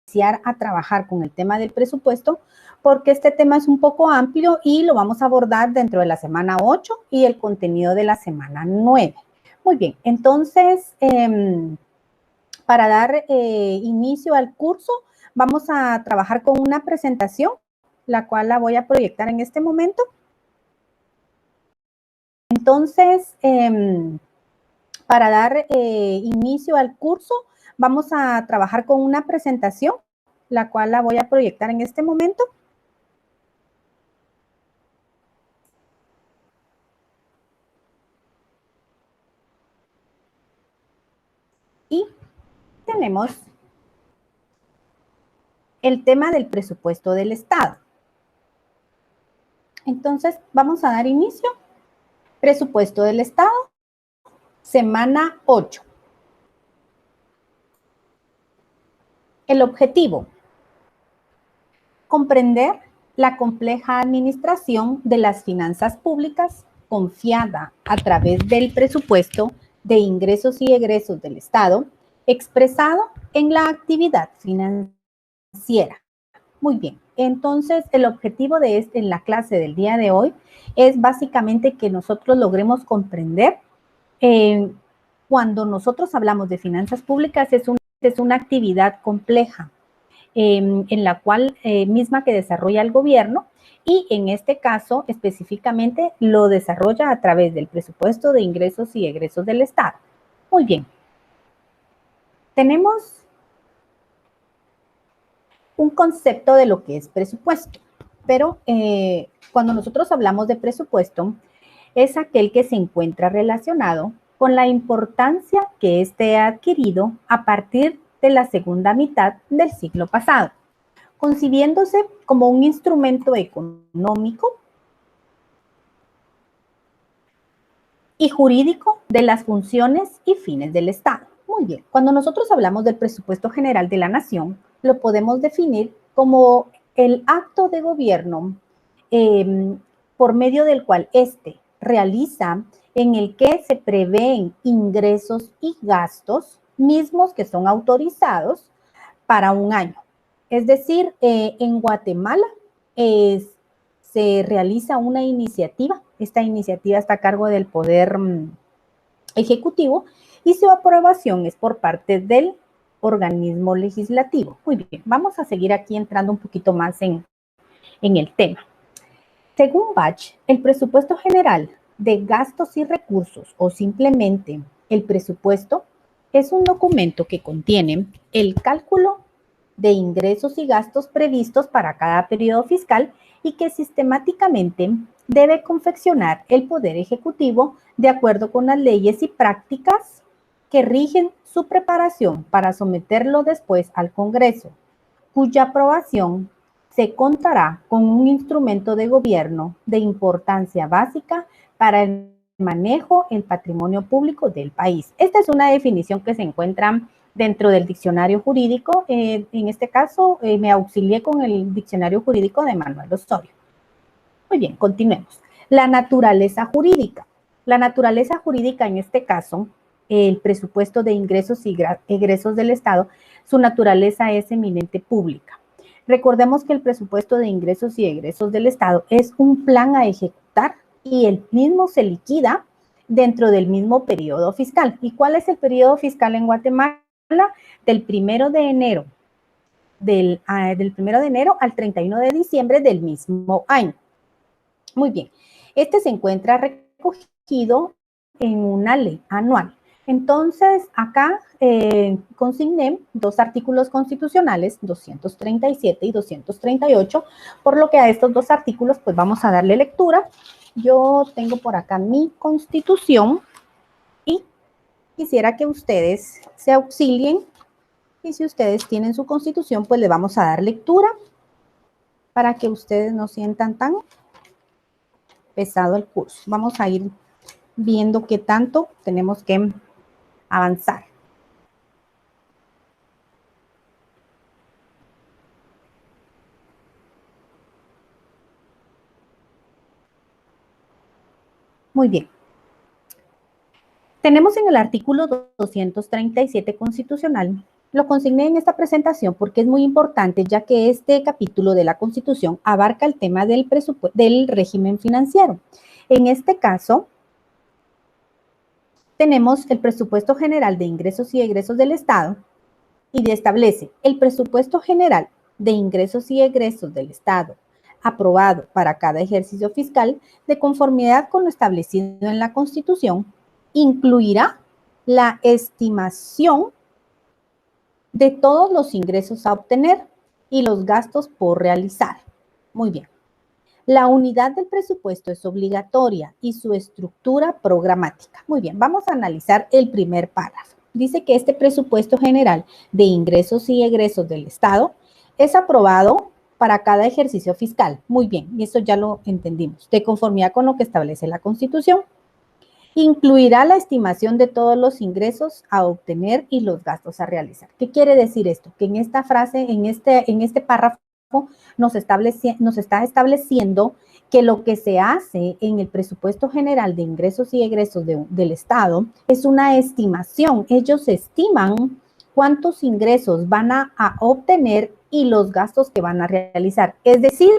iniciar a trabajar con el tema del presupuesto, porque este tema es un poco amplio y lo vamos a abordar dentro de la semana 8 y el contenido de la semana 9. Muy bien, entonces, para dar inicio al curso, vamos a trabajar con una presentación, la cual la voy a proyectar en este momento. Entonces, para dar inicio al curso, vamos a trabajar con una presentación, la cual la voy a proyectar en este momento. Y tenemos el tema del presupuesto del Estado. Entonces, vamos a dar inicio. Presupuesto del Estado, semana 8. El objetivo: comprender la compleja administración de las finanzas públicas confiada a través del presupuesto de ingresos y egresos del Estado, expresado en la actividad financiera. Muy bien, entonces el objetivo en la clase del día de hoy es básicamente que nosotros logremos comprender cuando nosotros hablamos de finanzas públicas es una actividad compleja en la cual misma que desarrolla el gobierno y en este caso específicamente lo desarrolla a través del presupuesto de ingresos y egresos del Estado. Muy bien. Tenemos un concepto de lo que es presupuesto, pero cuando nosotros hablamos de presupuesto es aquel que se encuentra relacionado con la importancia que éste ha adquirido a partir de la segunda mitad del siglo pasado, concibiéndose como un instrumento económico y jurídico de las funciones y fines del Estado. Muy bien, cuando nosotros hablamos del presupuesto general de la nación, lo podemos definir como el acto de gobierno por medio del cual éste realiza, en el que se prevén ingresos y gastos mismos que son autorizados para un año. Es decir, en Guatemala se realiza una iniciativa. Esta iniciativa está a cargo del Poder Ejecutivo y su aprobación es por parte del organismo legislativo. Muy bien, vamos a seguir aquí entrando un poquito más en el tema. Según Bach, el presupuesto general de gastos y recursos, o simplemente el presupuesto, es un documento que contiene el cálculo de ingresos y gastos previstos para cada periodo fiscal y que sistemáticamente debe confeccionar el Poder Ejecutivo de acuerdo con las leyes y prácticas que rigen su preparación para someterlo después al Congreso, cuya aprobación se contará con un instrumento de gobierno de importancia básica para el manejo del patrimonio público del país. Esta es una definición que se encuentra dentro del diccionario jurídico. En este caso, me auxilié con el diccionario jurídico de Manuel Osorio. Muy bien, continuemos. La naturaleza jurídica. La naturaleza jurídica, en este caso, el presupuesto de ingresos y egresos del Estado, su naturaleza es eminente pública. Recordemos que el presupuesto de ingresos y egresos del Estado es un plan a ejecutar y el mismo se liquida dentro del mismo periodo fiscal. ¿Y cuál es el periodo fiscal en Guatemala? Del 1 de enero, del 1 de enero al 31 de diciembre del mismo año. Muy bien, este se encuentra recogido en una ley anual. Entonces, acá consigné dos artículos constitucionales, 237 y 238, por lo que a estos dos artículos pues vamos a darle lectura. Yo tengo por acá mi constitución y quisiera que ustedes se auxilien y si ustedes tienen su constitución pues le vamos a dar lectura para que ustedes no sientan tan pesado el curso. Vamos a ir viendo qué tanto tenemos que avanzar. Muy bien. Tenemos en el artículo 237 constitucional Lo consigné en esta presentación porque es muy importante, ya que este capítulo de la Constitución abarca el tema del régimen financiero. En este caso, tenemos el presupuesto general de ingresos y egresos del Estado y establece el presupuesto general de ingresos y egresos del Estado aprobado para cada ejercicio fiscal de conformidad con lo establecido en la Constitución, incluirá la estimación de todos los ingresos a obtener y los gastos por realizar. Muy bien. La unidad del presupuesto es obligatoria y su estructura programática. Muy bien, vamos a analizar el primer párrafo. Dice que este presupuesto general de ingresos y egresos del Estado es aprobado para cada ejercicio fiscal. Muy bien, y eso ya lo entendimos. De conformidad con lo que establece la Constitución, incluirá la estimación de todos los ingresos a obtener y los gastos a realizar. ¿Qué quiere decir esto? Que en esta frase, en este párrafo, nos está estableciendo que lo que se hace en el presupuesto general de ingresos y egresos del Estado es una estimación. Ellos estiman cuántos ingresos van a obtener y los gastos que van a realizar. Es decir,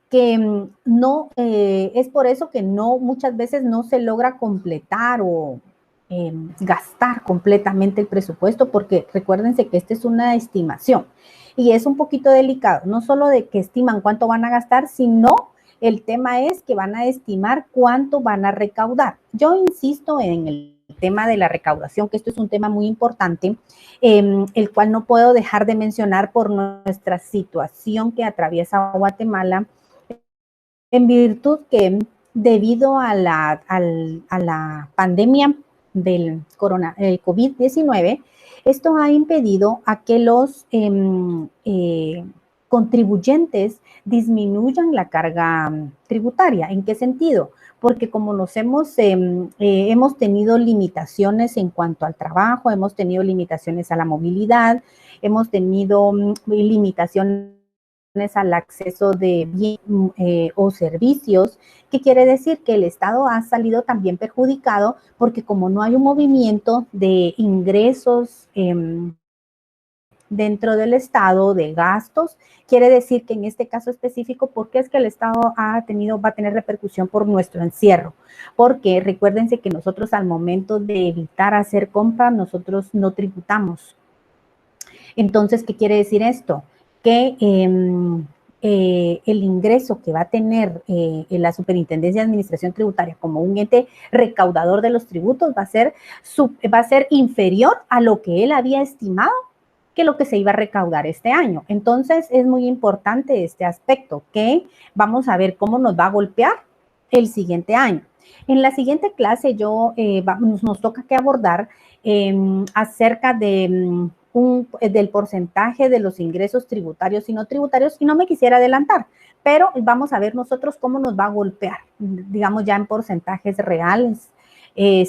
que no, es por eso que no, muchas veces no se logra completar o gastar completamente el presupuesto, porque recuérdense que esta es una estimación y es un poquito delicado, no solo de que estiman cuánto van a gastar, sino el tema es que van a estimar cuánto van a recaudar. Yo insisto en el tema de la recaudación, que esto es un tema muy importante, el cual no puedo dejar de mencionar por nuestra situación que atraviesa Guatemala, en virtud que debido a la pandemia del COVID-19, esto ha impedido a que los contribuyentes disminuyan la carga tributaria. ¿En qué sentido? Porque como hemos tenido limitaciones en cuanto al trabajo, hemos tenido limitaciones a la movilidad, hemos tenido limitaciones al acceso de bienes o servicios, que quiere decir que el Estado ha salido también perjudicado porque como no hay un movimiento de ingresos dentro del Estado, de gastos, quiere decir que en este caso específico, ¿por qué es que el Estado va a tener repercusión por nuestro encierro? Porque recuérdense que nosotros al momento de evitar hacer compras, nosotros no tributamos. Entonces, ¿qué quiere decir esto? Que el ingreso que va a tener la Superintendencia de Administración Tributaria como un ente recaudador de los tributos va a ser inferior a lo que él había estimado que lo que se iba a recaudar este año. Entonces, es muy importante este aspecto, que vamos a ver cómo nos va a golpear el siguiente año. En la siguiente clase nos toca que abordar acerca del porcentaje de los ingresos tributarios y no tributarios, y no me quisiera adelantar, pero vamos a ver nosotros cómo nos va a golpear, digamos ya en porcentajes reales,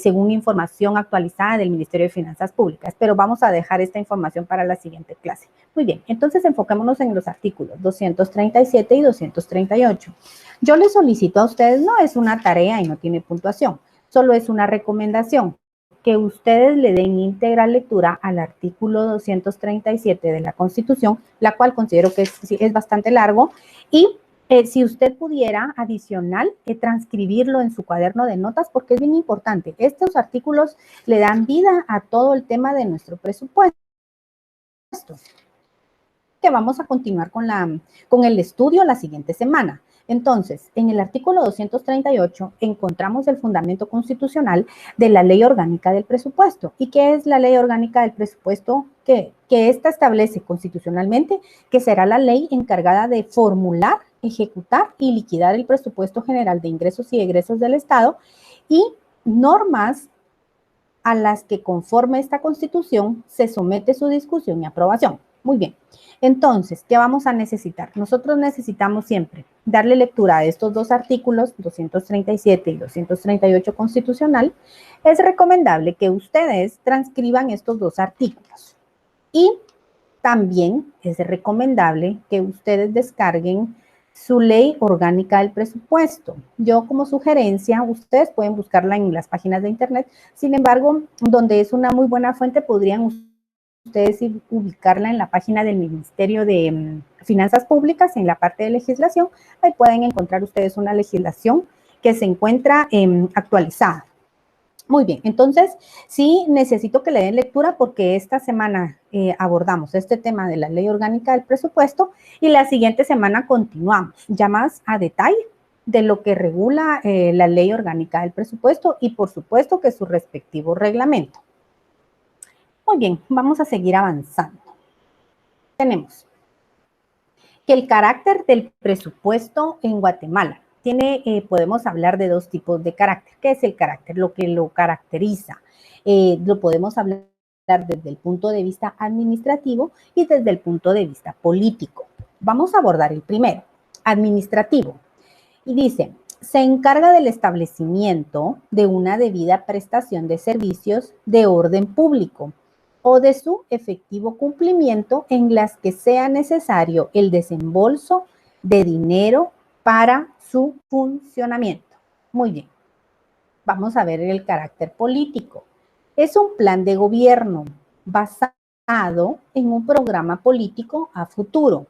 según información actualizada del Ministerio de Finanzas Públicas, pero vamos a dejar esta información para la siguiente clase. Muy bien, entonces enfoquémonos en los artículos 237 y 238. Yo les solicito a ustedes, no es una tarea y no tiene puntuación, solo es una recomendación, que ustedes le den íntegra lectura al artículo 237 de la Constitución, la cual considero que es bastante largo, y si usted pudiera adicional transcribirlo en su cuaderno de notas, porque es bien importante. Estos artículos le dan vida a todo el tema de nuestro presupuesto. Que vamos a continuar con el estudio la siguiente semana. Entonces, en el artículo 238 encontramos el fundamento constitucional de la Ley Orgánica del Presupuesto. ¿Y qué es la Ley Orgánica del Presupuesto? Que esta establece constitucionalmente que será la ley encargada de formular, ejecutar y liquidar el presupuesto general de ingresos y egresos del Estado y normas a las que conforme esta Constitución se somete su discusión y aprobación. Muy bien. Entonces, ¿qué vamos a necesitar? Nosotros necesitamos siempre darle lectura a estos dos artículos, 237 y 238 constitucional. Es recomendable que ustedes transcriban estos dos artículos. Y también es recomendable que ustedes descarguen su ley orgánica del presupuesto. Yo como sugerencia, ustedes pueden buscarla en las páginas de internet, sin embargo, donde es una muy buena fuente, podrían ustedes ubicarla en la página del Ministerio de Finanzas Públicas, en la parte de legislación. Ahí pueden encontrar ustedes una legislación que se encuentra actualizada. Muy bien, entonces sí necesito que le den lectura porque esta semana abordamos este tema de la ley orgánica del presupuesto y la siguiente semana continuamos ya más a detalle de lo que regula la ley orgánica del presupuesto y por supuesto que su respectivo reglamento. Muy bien, vamos a seguir avanzando. Tenemos que el carácter del presupuesto en Guatemala podemos hablar de dos tipos de carácter. ¿Qué es el carácter? Lo que lo caracteriza. Lo podemos hablar desde el punto de vista administrativo y desde el punto de vista político. Vamos a abordar el primero, administrativo. Y dice, se encarga del establecimiento de una debida prestación de servicios de orden público o de su efectivo cumplimiento en las que sea necesario el desembolso de dinero para su funcionamiento. Muy bien, vamos a ver el carácter político. Es un plan de gobierno basado en un programa político a futuro,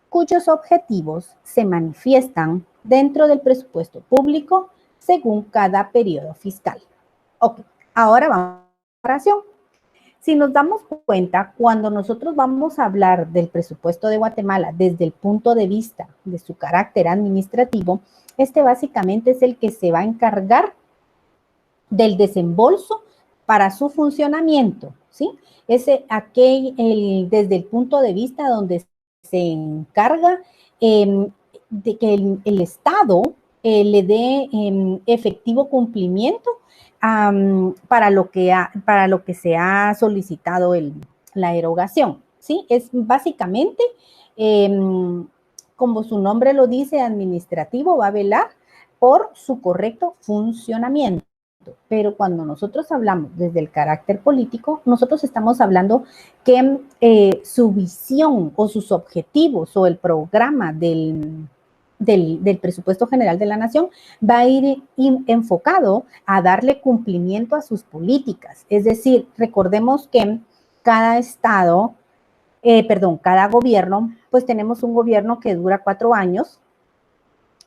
cuyos objetivos se manifiestan dentro del presupuesto público según cada periodo fiscal. Ok, ahora vamos a la comparación. Si nos damos cuenta, cuando nosotros vamos a hablar del presupuesto de Guatemala desde el punto de vista de su carácter administrativo, este básicamente es el que se va a encargar del desembolso para su funcionamiento, ¿sí? Desde el punto de vista donde se encarga de que el Estado le dé efectivo cumplimiento para lo que se ha solicitado la erogación, ¿sí? Es básicamente, como su nombre lo dice, administrativo, va a velar por su correcto funcionamiento. Pero cuando nosotros hablamos desde el carácter político, nosotros estamos hablando que su visión o sus objetivos o el programa del presupuesto general de la nación va a ir enfocado a darle cumplimiento a sus políticas. Es decir, recordemos que cada estado, cada gobierno, pues tenemos un gobierno que dura 4 años,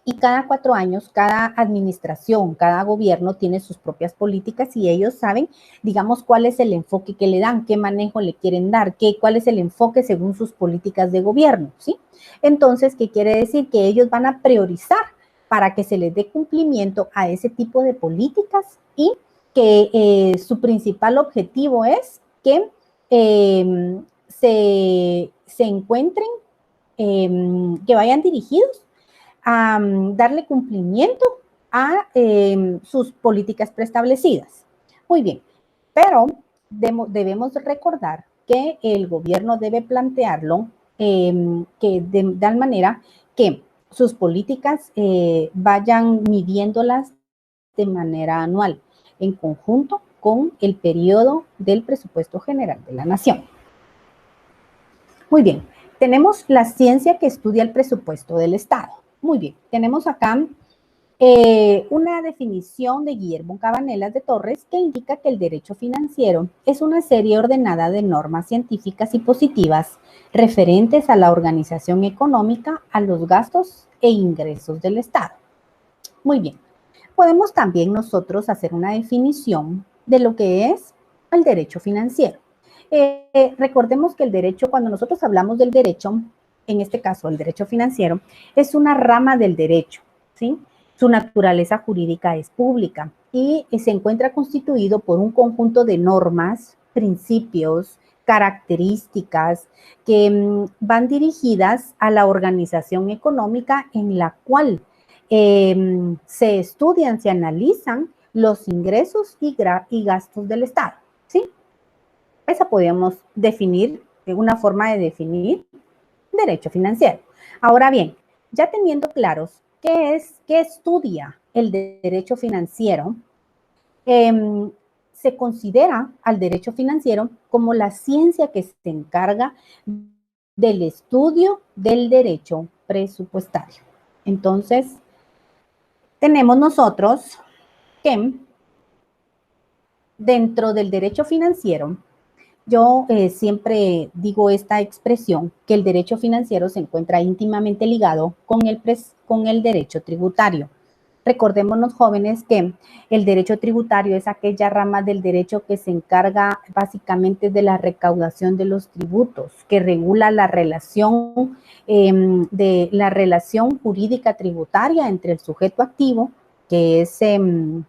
y cada 4 años, cada administración, cada gobierno tiene sus propias políticas y ellos saben, digamos, cuál es el enfoque que le dan, qué manejo le quieren dar, cuál es el enfoque según sus políticas de gobierno, ¿sí? Entonces, ¿qué quiere decir? Que ellos van a priorizar para que se les dé cumplimiento a ese tipo de políticas y que su principal objetivo es que se encuentren, que vayan dirigidos a darle cumplimiento a sus políticas preestablecidas. Muy bien, pero debemos recordar que el gobierno debe plantearlo que de tal manera que sus políticas vayan midiéndolas de manera anual, en conjunto con el periodo del presupuesto general de la nación. Muy bien, tenemos la ciencia que estudia el presupuesto del Estado. Muy bien, tenemos acá una definición de Guillermo Cabanelas de Torres que indica que el derecho financiero es una serie ordenada de normas científicas y positivas referentes a la organización económica, a los gastos e ingresos del Estado. Muy bien, podemos también nosotros hacer una definición de lo que es el derecho financiero. Recordemos que el derecho, cuando nosotros hablamos del derecho, en este caso el derecho financiero, es una rama del derecho, ¿sí? Su naturaleza jurídica es pública y se encuentra constituido por un conjunto de normas, principios, características que van dirigidas a la organización económica en la cual se estudian, se analizan los ingresos y gastos del Estado, ¿sí? Esa podríamos definir, una forma de definir derecho financiero. Ahora bien, ya teniendo claros qué estudia el derecho financiero, se considera al derecho financiero como la ciencia que se encarga del estudio del derecho presupuestario. Entonces, tenemos nosotros que dentro del derecho financiero, yo siempre digo esta expresión, que el derecho financiero se encuentra íntimamente ligado con el derecho tributario. Recordémonos, jóvenes, que el derecho tributario es aquella rama del derecho que se encarga básicamente de la recaudación de los tributos, que regula la relación jurídica tributaria entre el sujeto activo, que es el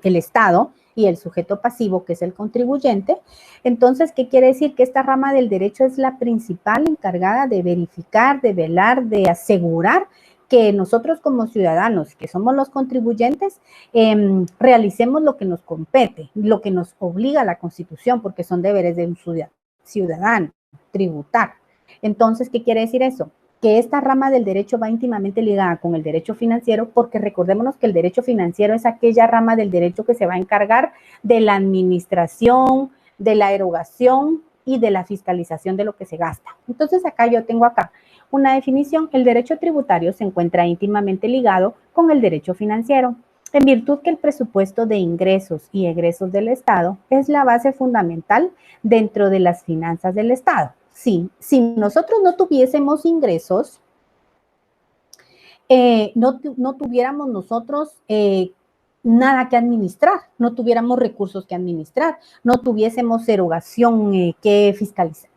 Estado, y el sujeto pasivo, que es el contribuyente. Entonces, ¿qué quiere decir? Que esta rama del derecho es la principal encargada de verificar, de velar, de asegurar que nosotros como ciudadanos, que somos los contribuyentes, realicemos lo que nos compete, lo que nos obliga a la Constitución, porque son deberes de un ciudadano, tributar. Entonces, ¿qué quiere decir eso? Que esta rama del derecho va íntimamente ligada con el derecho financiero, porque recordémonos que el derecho financiero es aquella rama del derecho que se va a encargar de la administración, de la erogación y de la fiscalización de lo que se gasta. Entonces, acá yo tengo acá una definición: el derecho tributario se encuentra íntimamente ligado con el derecho financiero, en virtud que el presupuesto de ingresos y egresos del Estado es la base fundamental dentro de las finanzas del Estado. Sí, si nosotros no tuviésemos ingresos, no tuviéramos nosotros nada que administrar, no tuviéramos recursos que administrar, no tuviésemos erogación que fiscalizar,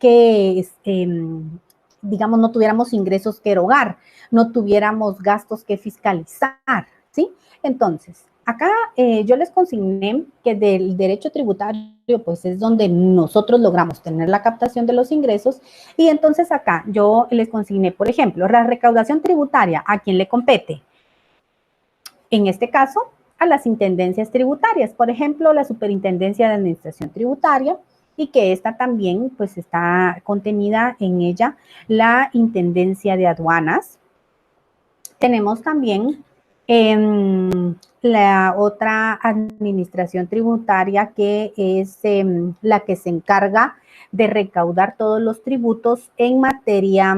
digamos, no tuviéramos ingresos que erogar, no tuviéramos gastos que fiscalizar, ¿sí? Entonces, acá yo les consigné que del derecho tributario, pues es donde nosotros logramos tener la captación de los ingresos, y entonces acá yo les consigné, por ejemplo, la recaudación tributaria, ¿a quién le compete? En este caso, a las intendencias tributarias, por ejemplo, la Superintendencia de Administración Tributaria, y que esta también pues está contenida en ella la Intendencia de Aduanas. Tenemos también la otra administración tributaria, que es la que se encarga de recaudar todos los tributos en materia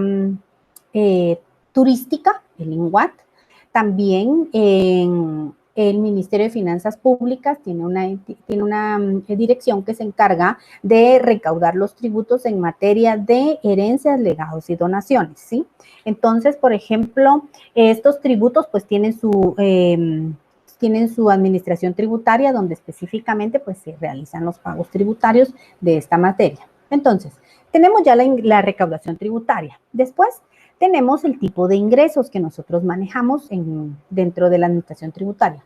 turística, el INWAT. También en el Ministerio de Finanzas Públicas tiene una dirección que se encarga de recaudar los tributos en materia de herencias, legados y donaciones, ¿sí? Entonces, por ejemplo, estos tributos pues tienen su administración tributaria, donde específicamente pues se realizan los pagos tributarios de esta materia. Entonces, tenemos ya la recaudación tributaria. Después tenemos el tipo de ingresos que nosotros manejamos dentro de la administración tributaria.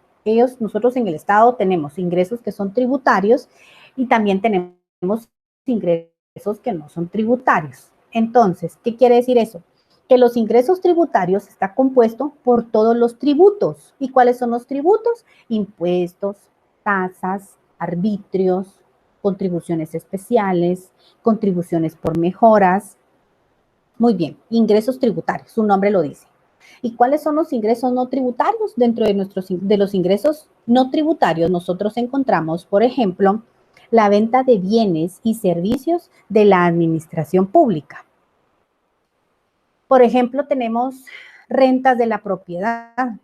Nosotros en el Estado tenemos ingresos que son tributarios y también tenemos ingresos que no son tributarios. Entonces, ¿qué quiere decir eso? Que los ingresos tributarios está compuesto por todos los tributos. ¿Y cuáles son los tributos? Impuestos, tasas, arbitrios, contribuciones especiales, contribuciones por mejoras. Muy bien, ingresos tributarios, su nombre lo dice. ¿Y cuáles son los ingresos no tributarios? Dentro de los ingresos no tributarios nosotros encontramos, por ejemplo, la venta de bienes y servicios de la administración pública. Por ejemplo, tenemos rentas de la propiedad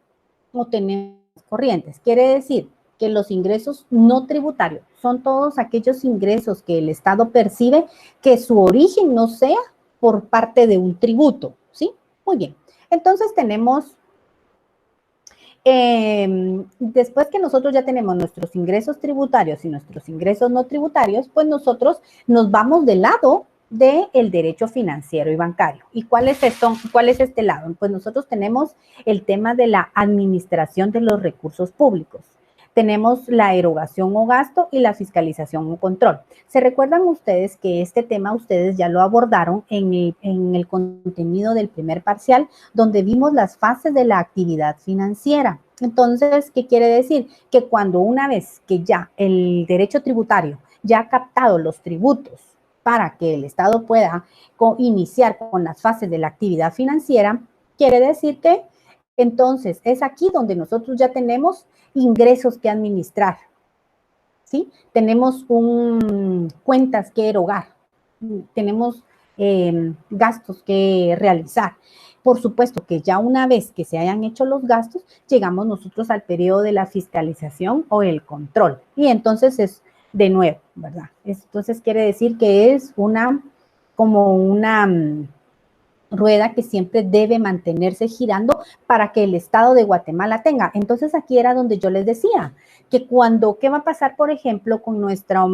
o tenemos corrientes. Quiere decir que los ingresos no tributarios son todos aquellos ingresos que el Estado percibe que su origen no sea por parte de un tributo, ¿sí? Muy bien. Entonces tenemos, después que nosotros ya tenemos nuestros ingresos tributarios y nuestros ingresos no tributarios, pues nosotros nos vamos del lado del derecho financiero y bancario. ¿Y cuál es esto? ¿Cuál es este lado? Pues nosotros tenemos el tema de la administración de los recursos públicos. Tenemos la erogación o gasto y la fiscalización o control. ¿Se recuerdan ustedes que este tema ustedes ya lo abordaron en el contenido del primer parcial, donde vimos las fases de la actividad financiera? Entonces, ¿qué quiere decir? Que cuando una vez que ya el derecho tributario ya ha captado los tributos para que el Estado pueda iniciar con las fases de la actividad financiera, quiere decir que entonces es aquí donde nosotros ya tenemos ingresos que administrar, ¿sí? Tenemos cuentas que erogar, tenemos gastos que realizar. Por supuesto que ya una vez que se hayan hecho los gastos, llegamos nosotros al periodo de la fiscalización o el control. Y entonces es de nuevo, ¿verdad? Entonces quiere decir que es como una rueda que siempre debe mantenerse girando para que el Estado de Guatemala tenga. Entonces aquí era donde yo les decía que ¿qué va a pasar, por ejemplo, con nuestra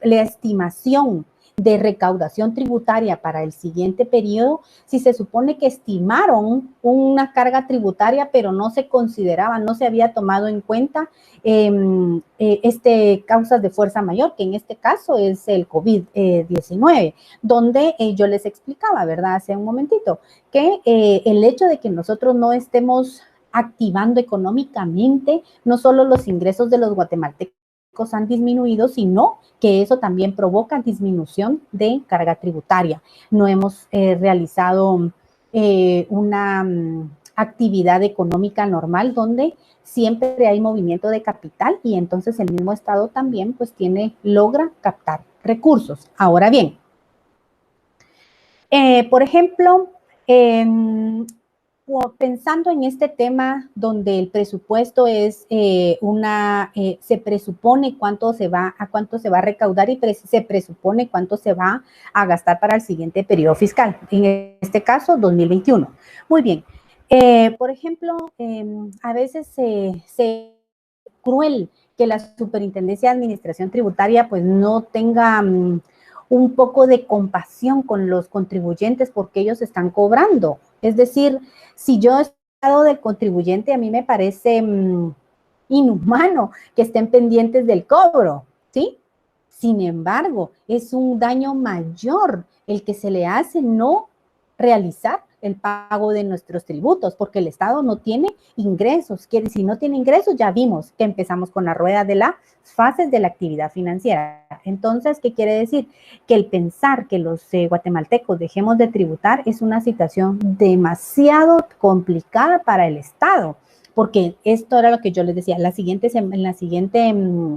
la estimación de recaudación tributaria para el siguiente periodo, si se supone que estimaron una carga tributaria, pero no se consideraba, no se había tomado en cuenta causas de fuerza mayor, que en este caso es el COVID-19, donde yo les explicaba, ¿verdad? Hace un momentito, que el hecho de que nosotros no estemos activando económicamente, no solo los ingresos de los guatemaltecos han disminuido, sino que eso también provoca disminución de carga tributaria. No hemos realizado una actividad económica normal donde siempre hay movimiento de capital y entonces el mismo Estado también pues logra captar recursos. Ahora bien, por ejemplo, pensando en este tema donde el presupuesto es se presupone a cuánto se va a recaudar y se presupone cuánto se va a gastar para el siguiente periodo fiscal, en este caso 2021. Muy bien. Por ejemplo, a veces se cruel que la Superintendencia de Administración Tributaria pues no tenga un poco de compasión con los contribuyentes porque ellos están cobrando. Es decir, si yo he estado del contribuyente, a mí me parece inhumano que estén pendientes del cobro, ¿sí? Sin embargo, es un daño mayor el que se le hace no realizar el pago de nuestros tributos, porque el Estado no tiene ingresos. Si no tiene ingresos, ya vimos que empezamos con la rueda de las fases de la actividad financiera. Entonces, ¿qué quiere decir? Que el pensar que los guatemaltecos dejemos de tributar es una situación demasiado complicada para el Estado, porque esto era lo que yo les decía, en la siguiente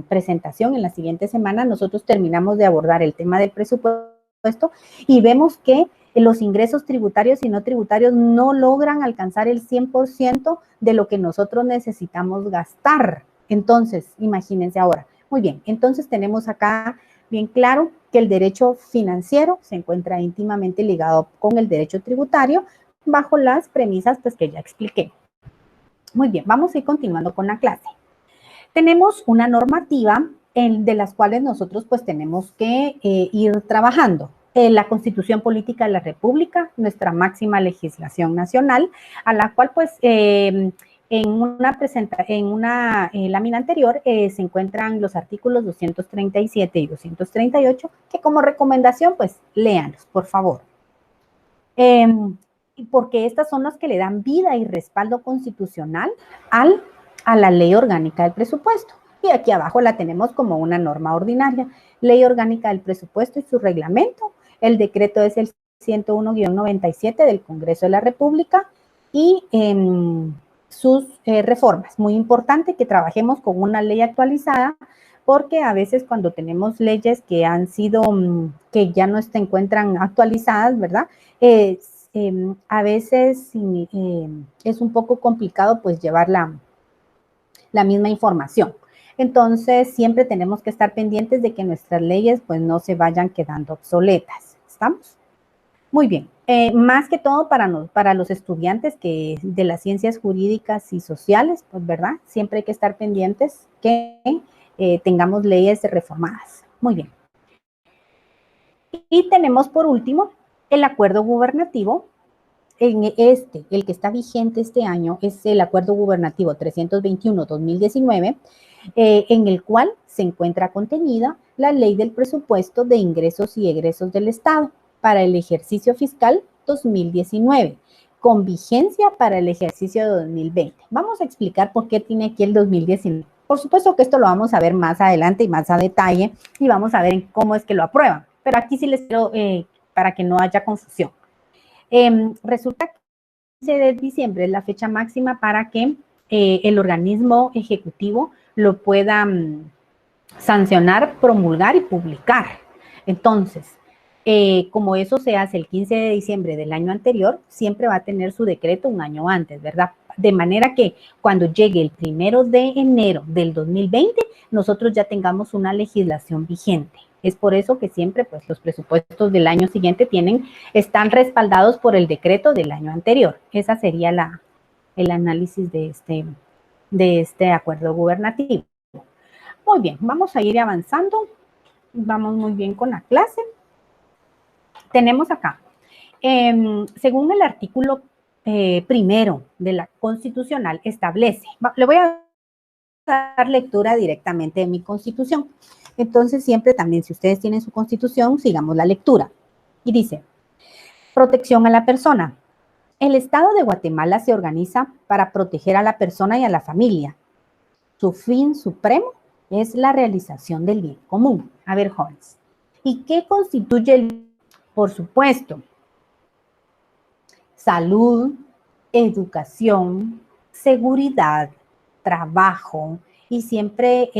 presentación, en la siguiente semana, nosotros terminamos de abordar el tema del presupuesto y vemos que los ingresos tributarios y no tributarios no logran alcanzar el 100% de lo que nosotros necesitamos gastar. Entonces, imagínense ahora. Muy bien, entonces tenemos acá bien claro que el derecho financiero se encuentra íntimamente ligado con el derecho tributario bajo las premisas pues, que ya expliqué. Muy bien, vamos a ir continuando con la clase. Tenemos una normativa de las cuales nosotros pues tenemos que ir trabajando. La Constitución Política de la República, nuestra máxima legislación nacional, a la cual pues en una lámina anterior se encuentran los artículos 237 y 238, que como recomendación pues léanlos, por favor. Porque estas son las que le dan vida y respaldo constitucional a la ley orgánica del presupuesto. Y aquí abajo la tenemos como una norma ordinaria. Ley orgánica del presupuesto y su reglamento. El decreto es el 101-97 del Congreso de la República y sus reformas. Muy importante que trabajemos con una ley actualizada porque a veces cuando tenemos leyes que han sido, que ya no se encuentran actualizadas, ¿verdad? A veces es un poco complicado pues llevar la misma información. Entonces, siempre tenemos que estar pendientes de que nuestras leyes pues no se vayan quedando obsoletas. ¿Estamos? Muy bien. Más que todo para los estudiantes de las ciencias jurídicas y sociales, pues, ¿verdad? Siempre hay que estar pendientes que tengamos leyes reformadas. Muy bien. Y tenemos por último el acuerdo gubernativo. El que está vigente este año es el acuerdo gubernativo 321-2019, en el cual se encuentra contenida la ley del presupuesto de ingresos y egresos del Estado para el ejercicio fiscal 2019, con vigencia para el ejercicio de 2020. Vamos a explicar por qué tiene aquí el 2019. Por supuesto que esto lo vamos a ver más adelante y más a detalle y vamos a ver cómo es que lo aprueban. Pero aquí sí les quiero, para que no haya confusión. Resulta que el 15 de diciembre es la fecha máxima para que el organismo ejecutivo lo pueda sancionar, promulgar y publicar. Entonces, como eso se hace el 15 de diciembre del año anterior, siempre va a tener su decreto un año antes, ¿verdad? De manera que cuando llegue el 1 de enero del 2020, nosotros ya tengamos una legislación vigente. Es por eso que siempre pues, los presupuestos del año siguiente están respaldados por el decreto del año anterior. Esa sería el análisis de este acuerdo gubernativo. Muy bien, vamos a ir avanzando. Vamos muy bien con la clase. Tenemos acá, según el artículo primero de la Constitucional, establece, le voy a dar lectura directamente de mi Constitución. Entonces, siempre también, si ustedes tienen su Constitución, sigamos la lectura. Y dice, protección a la persona. El Estado de Guatemala se organiza para proteger a la persona y a la familia. Su fin supremo es la realización del bien común. A ver, jóvenes, ¿y qué constituye el? Por supuesto, salud, educación, seguridad, trabajo, y siempre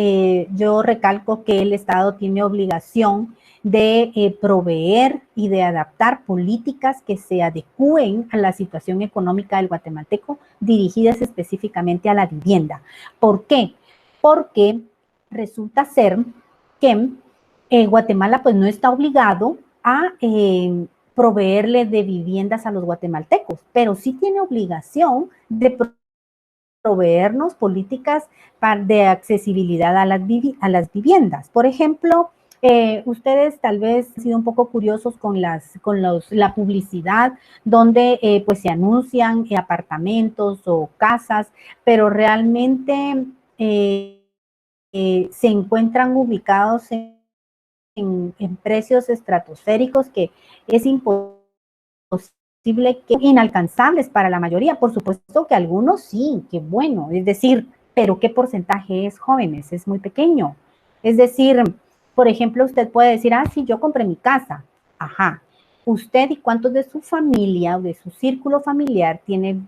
yo recalco que el Estado tiene obligación de proveer y de adaptar políticas que se adecúen a la situación económica del guatemalteco, dirigidas específicamente a la vivienda. ¿Por qué? Porque resulta ser que Guatemala pues no está obligado a proveerle de viviendas a los guatemaltecos, pero sí tiene obligación de proveernos políticas de accesibilidad a las viviendas. Por ejemplo, ustedes tal vez han sido un poco curiosos con la publicidad donde pues se anuncian apartamentos o casas, pero realmente se encuentran ubicados en precios estratosféricos que es imposible, que inalcanzables para la mayoría. Por supuesto que algunos sí, qué bueno, es decir, pero ¿qué porcentaje es, jóvenes? Es muy pequeño. Es decir, por ejemplo, usted puede decir, ah, sí, yo compré mi casa. Ajá. ¿Usted y cuántos de su familia o de su círculo familiar tiene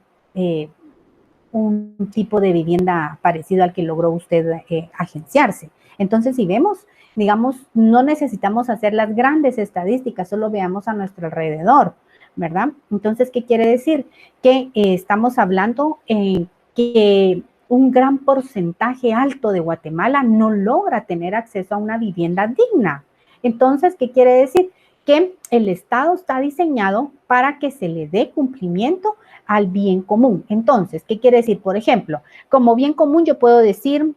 un tipo de vivienda parecido al que logró usted agenciarse? Entonces, si vemos, digamos, no necesitamos hacer las grandes estadísticas, solo veamos a nuestro alrededor, ¿verdad? Entonces, ¿qué quiere decir? Que estamos hablando que un gran porcentaje alto de Guatemala no logra tener acceso a una vivienda digna. Entonces, ¿qué quiere decir? Que el Estado está diseñado para que se le dé cumplimiento al bien común. Entonces, ¿qué quiere decir? Por ejemplo, como bien común yo puedo decir,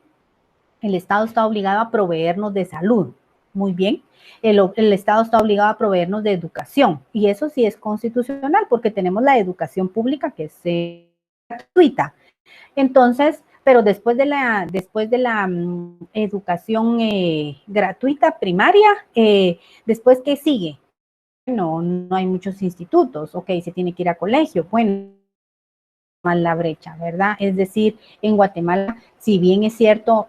el Estado está obligado a proveernos de salud. Muy bien. El Estado está obligado a proveernos de educación. Y eso sí es constitucional porque tenemos la educación pública que es gratuita. Entonces, pero después de la educación gratuita primaria, después, ¿qué sigue? No hay muchos institutos. Ok, se tiene que ir a colegio. Bueno, más la brecha, ¿verdad? Es decir, en Guatemala, si bien es cierto,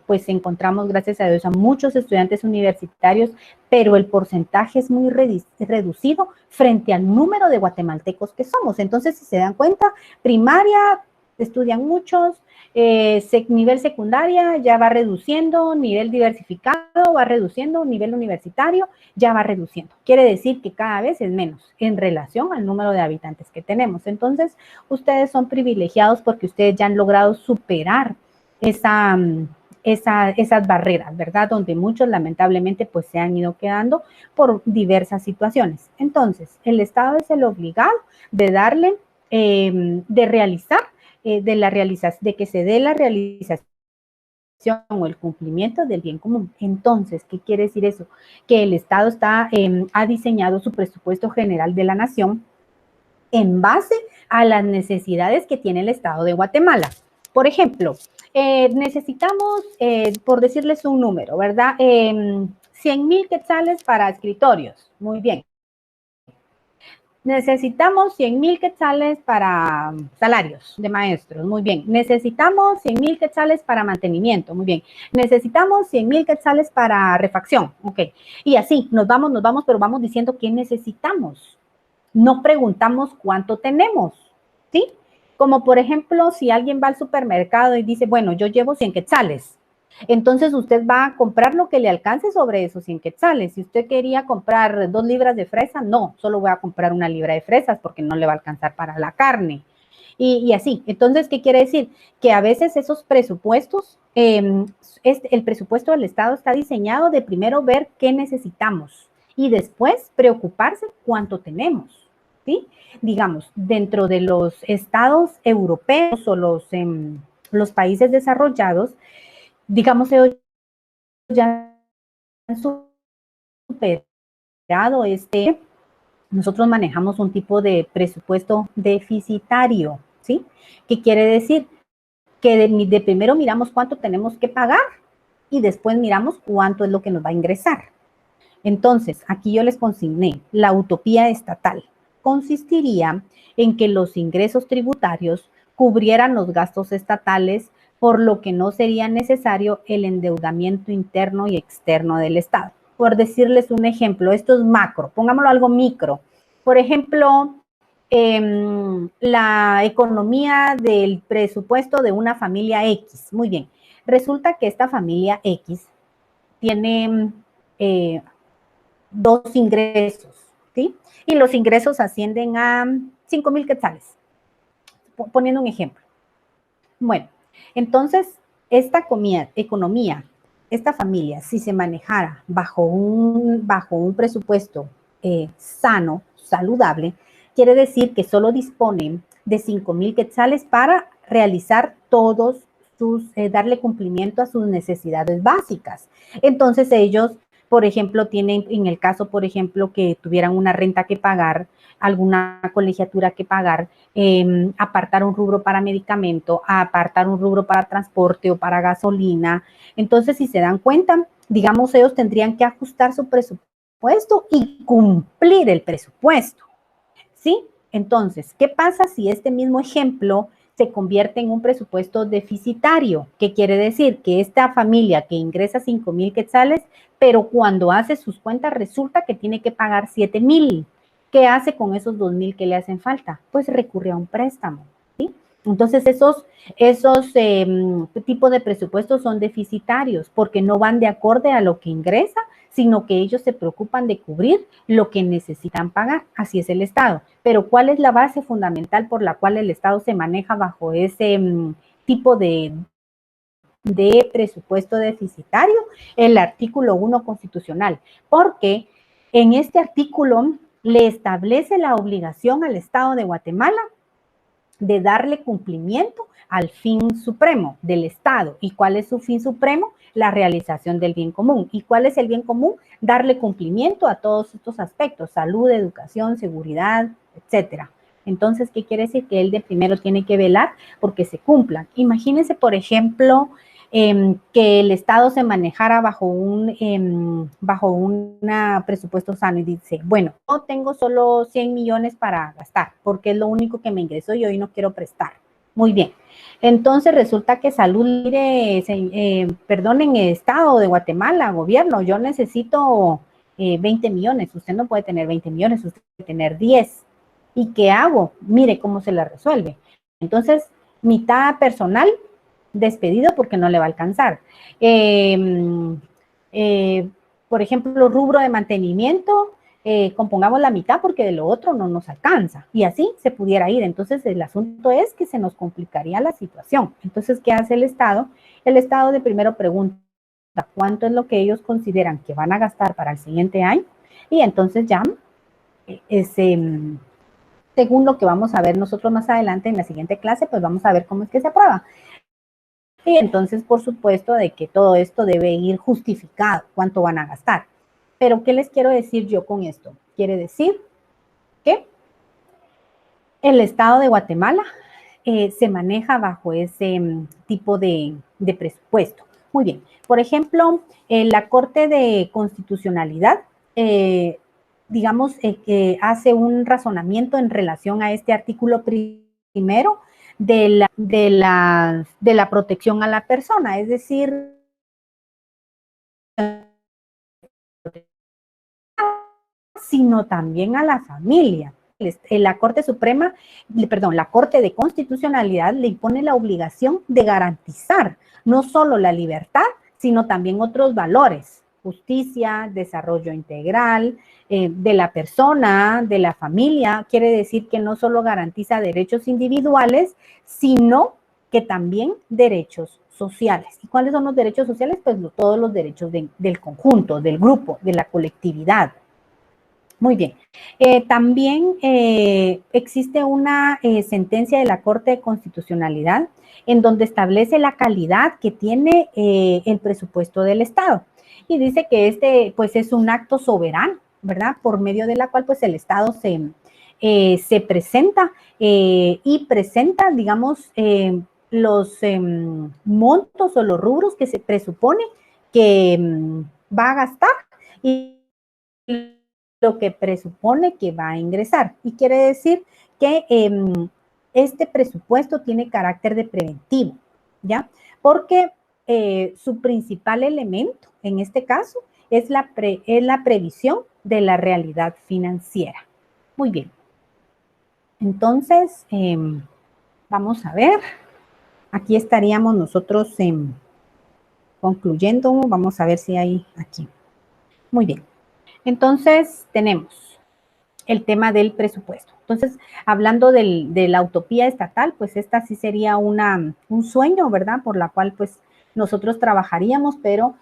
pues encontramos, gracias a Dios, a muchos estudiantes universitarios, pero el porcentaje es muy reducido frente al número de guatemaltecos que somos. Entonces, si se dan cuenta, primaria estudian muchos, nivel secundaria ya va reduciendo, nivel diversificado va reduciendo, nivel universitario ya va reduciendo. Quiere decir que cada vez es menos en relación al número de habitantes que tenemos. Entonces, ustedes son privilegiados porque ustedes ya han logrado superar esas barreras, ¿verdad? Donde muchos lamentablemente pues se han ido quedando por diversas situaciones. Entonces, el Estado es el obligado de darle, de realizar, de que se dé la realización o el cumplimiento del bien común. Entonces, ¿qué quiere decir eso? Que el Estado ha diseñado su presupuesto general de la nación en base a las necesidades que tiene el Estado de Guatemala. Por ejemplo, necesitamos, por decirles un número, ¿verdad? 100,000 quetzales para escritorios. Muy bien. Necesitamos 100,000 quetzales para salarios de maestros, muy bien. Necesitamos 100,000 quetzales para mantenimiento, muy bien. Necesitamos 100,000 quetzales para refacción, ok. Y así, nos vamos, pero vamos diciendo qué necesitamos. No preguntamos cuánto tenemos, ¿sí? Como por ejemplo, si alguien va al supermercado y dice, bueno, yo llevo 100 quetzales. Entonces usted va a comprar lo que le alcance sobre esos 100 quetzales. Si usted quería comprar 2 libras de fresa, no, solo voy a comprar 1 libra de fresas porque no le va a alcanzar para la carne. Y así. Entonces, ¿qué quiere decir? Que a veces esos presupuestos, el presupuesto del Estado está diseñado de primero ver qué necesitamos y después preocuparse cuánto tenemos. ¿Sí? Digamos, dentro de los estados europeos o los países desarrollados, digamos, ellos ya han superado nosotros manejamos un tipo de presupuesto deficitario, ¿sí? ¿Qué quiere decir? Que de primero miramos cuánto tenemos que pagar y después miramos cuánto es lo que nos va a ingresar. Entonces, aquí yo les consigné la utopía estatal. Consistiría en que los ingresos tributarios cubrieran los gastos estatales, por lo que no sería necesario el endeudamiento interno y externo del Estado. Por decirles un ejemplo, esto es macro, pongámoslo algo micro. Por ejemplo, la economía del presupuesto de una familia X. Muy bien, resulta que esta familia X tiene 2 ingresos, ¿sí? Y los ingresos ascienden a 5,000 quetzales, poniendo un ejemplo. Bueno, entonces, esta economía, esta familia, si se manejara bajo un presupuesto sano, saludable, quiere decir que solo disponen de 5,000 quetzales para realizar todos darle cumplimiento a sus necesidades básicas. Entonces ellos, por ejemplo, tienen, en el caso, por ejemplo, que tuvieran una renta que pagar, alguna colegiatura que pagar, apartar un rubro para medicamento, apartar un rubro para transporte o para gasolina. Entonces, si se dan cuenta, digamos, ellos tendrían que ajustar su presupuesto y cumplir el presupuesto, ¿sí? Entonces, ¿qué pasa si este mismo ejemplo se convierte en un presupuesto deficitario? ¿Qué quiere decir? Que esta familia que ingresa 5,000 quetzales, pero cuando hace sus cuentas resulta que tiene que pagar 7,000. ¿Qué hace con esos 2,000 que le hacen falta? Pues recurre a un préstamo, ¿sí? Entonces esos tipos de presupuestos son deficitarios porque no van de acorde a lo que ingresa, sino que ellos se preocupan de cubrir lo que necesitan pagar. Así es el Estado. Pero ¿cuál es la base fundamental por la cual el Estado se maneja bajo ese tipo de presupuesto deficitario? El artículo 1 constitucional, porque en este artículo le establece la obligación al Estado de Guatemala de darle cumplimiento al fin supremo del Estado. ¿Y cuál es su fin supremo? La realización del bien común. ¿Y cuál es el bien común? Darle cumplimiento a todos estos aspectos: salud, educación, seguridad, etcétera. Entonces, ¿qué quiere decir? Que él de primero tiene que velar porque se cumplan. Imagínense, por ejemplo, que el Estado se manejara bajo un presupuesto sano y dice, bueno, no tengo solo 100 millones para gastar porque es lo único que me ingresó y hoy no quiero prestar. Muy bien. Entonces resulta que salud, perdonen, Estado de Guatemala, gobierno, yo necesito 20 millones. Usted no puede tener 20 millones, usted puede tener 10. ¿Y qué hago? Mire cómo se la resuelve. Entonces, mitad personal, despedido porque no le va a alcanzar. Por ejemplo, rubro de mantenimiento, compongamos la mitad porque de lo otro no nos alcanza. Y así se pudiera ir. Entonces, el asunto es que se nos complicaría la situación. Entonces, ¿qué hace el Estado? El Estado de primero pregunta cuánto es lo que ellos consideran que van a gastar para el siguiente año. Y entonces ya, según lo que vamos a ver nosotros más adelante en la siguiente clase, pues vamos a ver cómo es que se aprueba. Y entonces, por supuesto, de que todo esto debe ir justificado, cuánto van a gastar. Pero, ¿qué les quiero decir yo con esto? Quiere decir que el Estado de Guatemala se maneja bajo ese tipo de presupuesto. Muy bien. Por ejemplo, la Corte de Constitucionalidad, digamos, que hace un razonamiento en relación a este artículo primero de la protección a la persona, es decir, sino también a la familia. La Corte Suprema, perdón, la Corte de Constitucionalidad le impone la obligación de garantizar no solo la libertad, sino también otros valores: justicia, desarrollo integral de la persona, de la familia. Quiere decir que no solo garantiza derechos individuales, sino que también derechos sociales. ¿Y cuáles son los derechos sociales? Pues todos los derechos del conjunto, del grupo, de la colectividad. Muy bien. También existe una sentencia de la Corte de Constitucionalidad en donde establece la calidad que tiene el presupuesto del Estado. Y dice que este, pues, es un acto soberano, ¿verdad? Por medio de la cual, pues, el Estado se presenta y presenta, digamos, los montos o los rubros que se presupone que va a gastar y lo que presupone que va a ingresar. Y quiere decir que este presupuesto tiene carácter de preventivo, ¿ya? Porque su principal elemento, en este caso, es la previsión de la realidad financiera. Muy bien. Entonces, vamos a ver. Aquí estaríamos nosotros concluyendo. Vamos a ver si hay aquí. Muy bien. Entonces, tenemos el tema del presupuesto. Entonces, hablando de la utopía estatal, pues esta sí sería un sueño, ¿verdad? Por la cual, pues, nosotros trabajaríamos, pero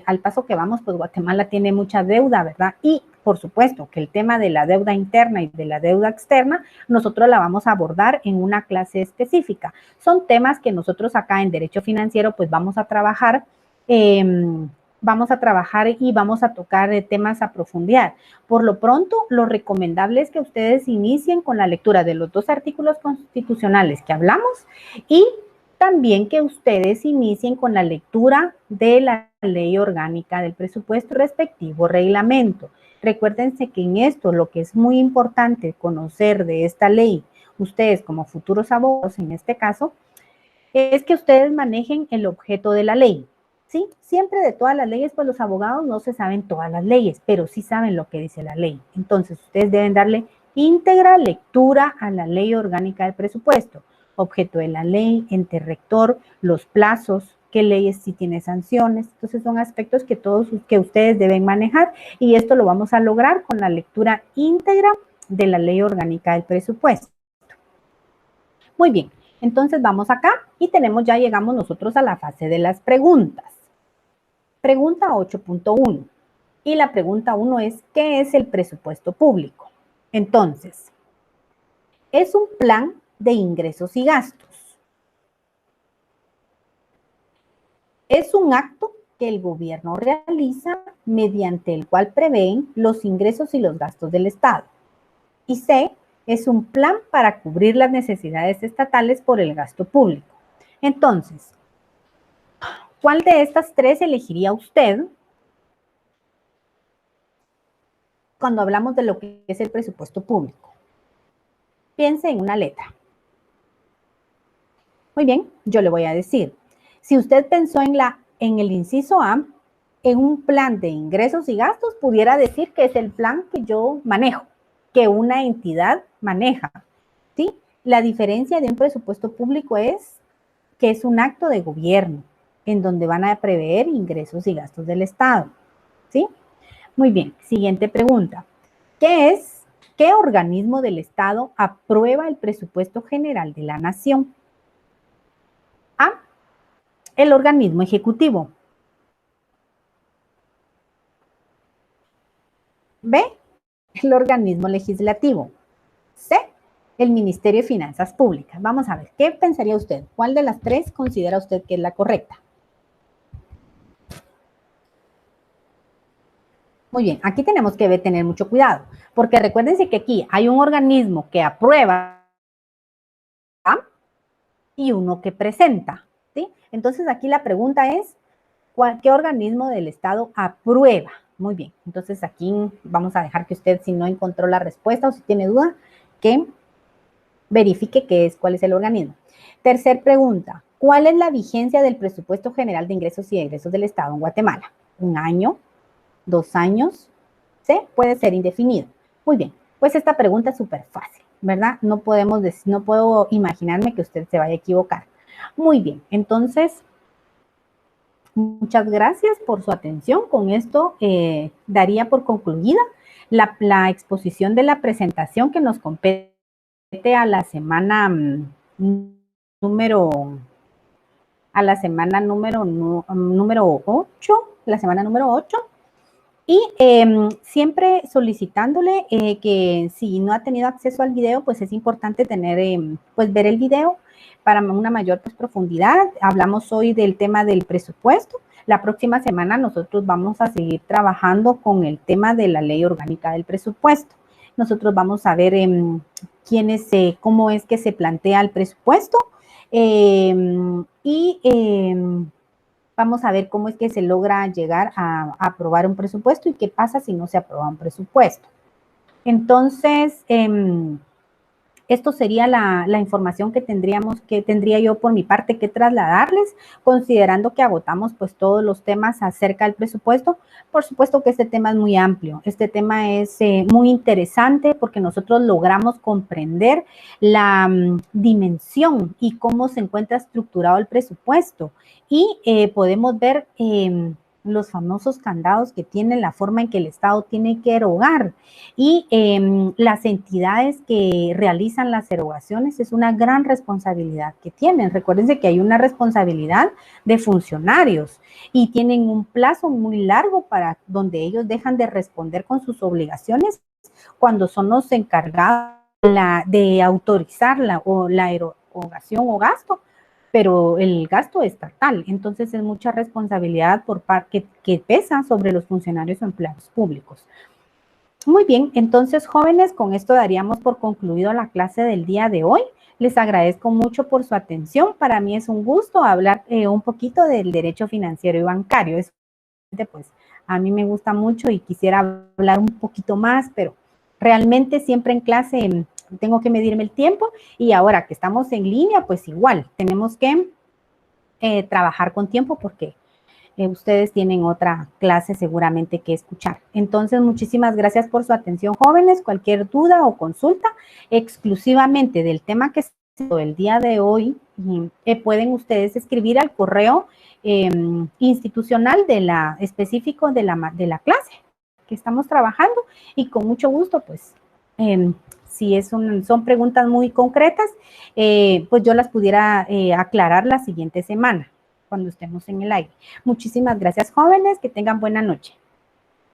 al paso que vamos, pues Guatemala tiene mucha deuda, ¿verdad? Y, por supuesto, que el tema de la deuda interna y de la deuda externa, nosotros la vamos a abordar en una clase específica. Son temas que nosotros acá en Derecho Financiero, pues vamos a trabajar y vamos a tocar temas a profundidad. Por lo pronto, lo recomendable es que ustedes inicien con la lectura de los 2 artículos constitucionales que hablamos y también que ustedes inicien con la lectura de la ley orgánica del presupuesto respectivo reglamento. Recuérdense que en esto lo que es muy importante conocer de esta ley, ustedes como futuros abogados en este caso, es que ustedes manejen el objeto de la ley. ¿Sí? Siempre de todas las leyes, pues los abogados no se saben todas las leyes, pero sí saben lo que dice la ley. Entonces, ustedes deben darle íntegra lectura a la ley orgánica del presupuesto. Objeto de la ley, ente rector, los plazos, qué leyes sí tiene sanciones. Entonces, son aspectos que ustedes deben manejar y esto lo vamos a lograr con la lectura íntegra de la ley orgánica del presupuesto. Muy bien, entonces vamos acá y llegamos nosotros a la fase de las preguntas. Pregunta 8.1. Y la pregunta 1 es, ¿qué es el presupuesto público? Entonces, es un plan de ingresos y gastos. Es un acto que el gobierno realiza mediante el cual prevén los ingresos y los gastos del Estado. Y C, es un plan para cubrir las necesidades estatales por el gasto público. Entonces, ¿cuál de estas 3 elegiría usted cuando hablamos de lo que es el presupuesto público? Piense en una letra. Muy bien, yo le voy a decir. Si usted pensó en el inciso A, en un plan de ingresos y gastos, pudiera decir que es el plan que yo manejo, que una entidad maneja, ¿sí? La diferencia de un presupuesto público es que es un acto de gobierno, en donde van a prever ingresos y gastos del Estado, ¿sí? Muy bien, siguiente pregunta. ¿Qué organismo del Estado aprueba el presupuesto general de la Nación? A, el organismo ejecutivo. B, el organismo legislativo. C, el Ministerio de Finanzas Públicas. Vamos a ver, ¿qué pensaría usted? ¿Cuál de las 3 considera usted que es la correcta? Muy bien, aquí tenemos que tener mucho cuidado, porque recuérdense que aquí hay un organismo que aprueba y uno que presenta, ¿sí? Entonces aquí la pregunta es, ¿qué organismo del Estado aprueba? Muy bien, entonces aquí vamos a dejar que usted, si no encontró la respuesta o si tiene duda, que verifique cuál es el organismo. Tercer pregunta, ¿cuál es la vigencia del presupuesto general de ingresos y egresos del Estado en Guatemala? ¿1 año? 2 años? ¿Sí? Puede ser indefinido. Muy bien, pues esta pregunta es súper fácil, ¿verdad? No puedo imaginarme que usted se vaya a equivocar. Muy bien, entonces Muchas gracias por su atención. Con esto daría por concluida la exposición de la presentación que nos compete a la semana número número 8, la semana número 8. Y siempre solicitándole que si no ha tenido acceso al video, pues es importante tener, pues ver el video para una mayor pues, profundidad. Hablamos hoy del tema del presupuesto. La próxima semana nosotros vamos a seguir trabajando con el tema de la ley orgánica del presupuesto. Nosotros vamos a ver cómo es que se plantea el presupuesto y vamos a ver cómo es que se logra llegar a aprobar un presupuesto y qué pasa si no se aprueba un presupuesto. Entonces, esto sería la información que tendría yo por mi parte que trasladarles, considerando que agotamos pues todos los temas acerca del presupuesto. Por supuesto que este tema es muy amplio, este tema es muy interesante porque nosotros logramos comprender la dimensión y cómo se encuentra estructurado el presupuesto y podemos ver los famosos candados que tiene, la forma en que el Estado tiene que erogar y las entidades que realizan las erogaciones es una gran responsabilidad que tienen. Recuérdense que hay una responsabilidad de funcionarios y tienen un plazo muy largo para donde ellos dejan de responder con sus obligaciones cuando son los encargados de autorizar la erogación o gasto, pero el gasto es estatal, entonces es mucha responsabilidad por parte que pesa sobre los funcionarios o empleados públicos. Muy bien, entonces jóvenes, con esto daríamos por concluido la clase del día de hoy. Les agradezco mucho por su atención. Para mí es un gusto hablar un poquito del derecho financiero y bancario. Pues a mí me gusta mucho y quisiera hablar un poquito más, pero realmente siempre en clase tengo que medirme el tiempo y ahora que estamos en línea, pues igual tenemos que trabajar con tiempo porque ustedes tienen otra clase seguramente que escuchar. Entonces, muchísimas gracias por su atención, jóvenes. Cualquier duda o consulta exclusivamente del tema que se hizo el día de hoy, pueden ustedes escribir al correo institucional específico de la clase que estamos trabajando y con mucho gusto, pues, si son preguntas muy concretas, pues yo las pudiera aclarar la siguiente semana cuando estemos en el aire. Muchísimas gracias, jóvenes. Que tengan buena noche.